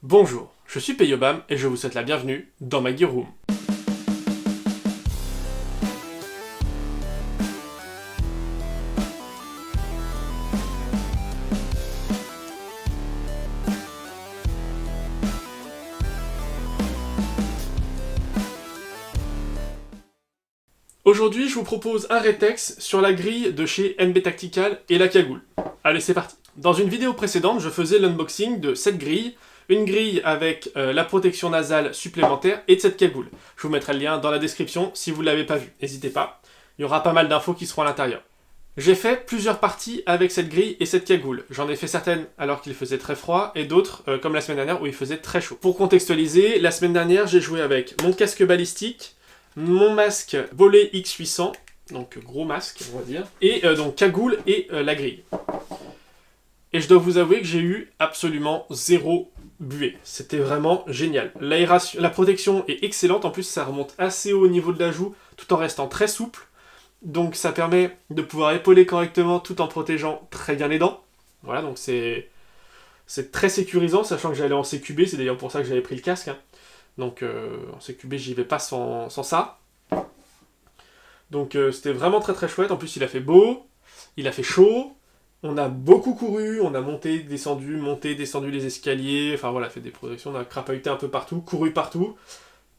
Bonjour, je suis Peyobam et je vous souhaite la bienvenue dans ma Gear Room. Aujourd'hui, je vous propose un rétex sur la grille de chez NB Tactical et la cagoule. Allez, c'est parti. Dans une vidéo précédente, je faisais l'unboxing de cette grille, une grille avec la protection nasale supplémentaire et de cette cagoule. Je vous mettrai le lien dans la description si vous ne l'avez pas vu, n'hésitez pas. Il y aura pas mal d'infos qui seront à l'intérieur. J'ai fait plusieurs parties avec cette grille et cette cagoule. J'en ai fait certaines alors qu'il faisait très froid et d'autres comme la semaine dernière où il faisait très chaud. Pour contextualiser, la semaine dernière, j'ai joué avec mon casque balistique, mon masque Volley X800, donc gros masque on va dire, et donc cagoule et la grille. Et je dois vous avouer que j'ai eu absolument zéro buée. C'était vraiment génial. L'aération, la protection est excellente, en plus ça remonte assez haut au niveau de la joue, tout en restant très souple. Donc ça permet de pouvoir épauler correctement tout en protégeant très bien les dents. Voilà, donc c'est très sécurisant, sachant que j'allais en CQB, c'est d'ailleurs pour ça que j'avais pris le casque. Donc en CQB j'y vais pas sans ça. Donc c'était vraiment très très chouette, en plus il a fait beau, il a fait chaud. On a beaucoup couru, on a monté, descendu les escaliers, enfin voilà, fait des projections, on a crapahuté un peu partout, couru partout,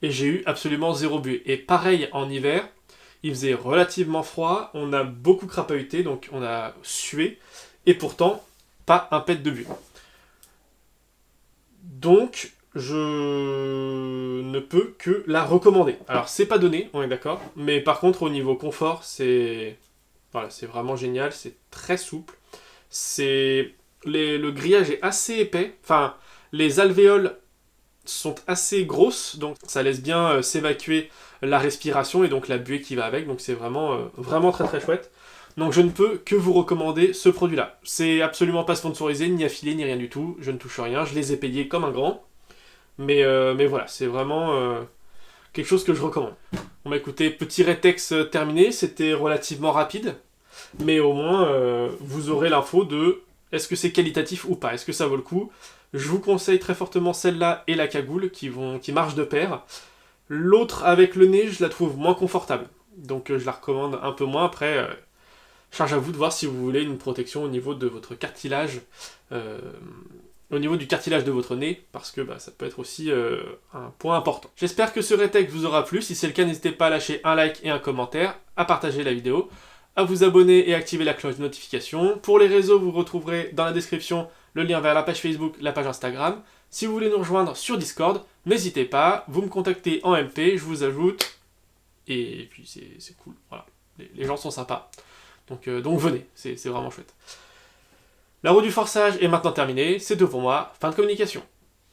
et j'ai eu absolument zéro buée. Et pareil en hiver, il faisait relativement froid, on a beaucoup crapahuté, donc on a sué, et pourtant, pas un pet de buée. Donc, je ne peux que la recommander. Alors, c'est pas donné, on est d'accord, mais par contre, au niveau confort, c'est vraiment génial, c'est très souple. Le grillage est assez épais, enfin les alvéoles sont assez grosses, donc ça laisse bien s'évacuer la respiration et donc la buée qui va avec, donc c'est vraiment très très chouette. Donc je ne peux que vous recommander ce produit-là. C'est absolument pas sponsorisé, ni affilié, ni rien du tout, je ne touche rien, je les ai payés comme un grand, mais voilà, c'est vraiment quelque chose que je recommande. Bon bah écoutez, petit rétex terminé, c'était relativement rapide. Mais au moins, vous aurez l'info de est-ce que c'est qualitatif ou pas, est-ce que ça vaut le coup. Je vous conseille très fortement celle-là et la cagoule qui marchent de pair. L'autre avec le nez, je la trouve moins confortable. Donc je la recommande un peu moins. Après, charge à vous de voir si vous voulez une protection au niveau de votre cartilage, au niveau du cartilage de votre nez, parce que ça peut être aussi un point important. J'espère que ce rétex vous aura plu. Si c'est le cas, n'hésitez pas à lâcher un like et un commentaire, à partager la vidéo, à vous abonner et activer la cloche de notification. Pour les réseaux, vous retrouverez dans la description le lien vers la page Facebook, la page Instagram. Si vous voulez nous rejoindre sur Discord, n'hésitez pas, vous me contactez en MP, je vous ajoute, et puis c'est cool, voilà. Les gens sont sympas, donc venez, c'est vraiment chouette. La roue du forçage est maintenant terminée, c'est tout pour moi, fin de communication.